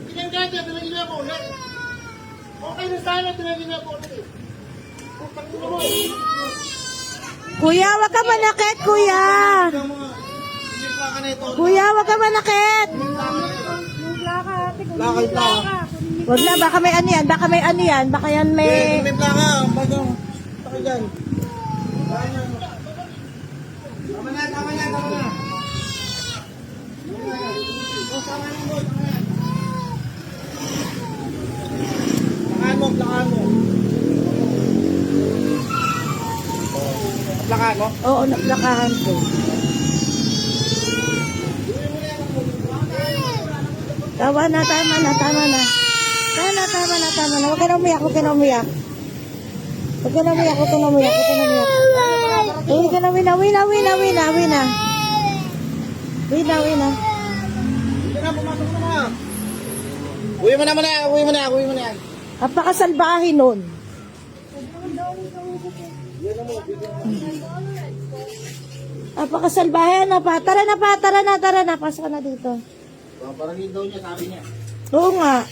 Pinanggaga, tinagin niya ako ulit. Okay na sana, tinagin niya ako ulit. Putang ina mo. Kuya, wag ka manakit, kuya. Kuya, wag ka manakit. Lakay pa. Wag na, baka may ano yan, baka may ano yan, baka yan may... May plaka. Bagang. Takay dyan. Tama na, tama na, tama na. Plakaan mo. Plakaan mo? Oo, naplakahan ko. Tama na, tama na, tama na. Tama na, tama na, tama na. Huwag ka na umiyak, huwag ka na umiyak. Huwag ka na umiyak, huwag ka na umiyak, huwag ka na umiyak. Huwag ka na, wina, wina, wina, wina, wina. Wina, wina. Hindi na, pumasok na mga. Uwi mo na muna, uwi mo na, uwi mo na. Napakasalbahe nun. Napakasalbahe na pa. Tara na pa, tara na, tara na. Pasok ka na dito. Parang daw niya, sabi niya. Oo nga.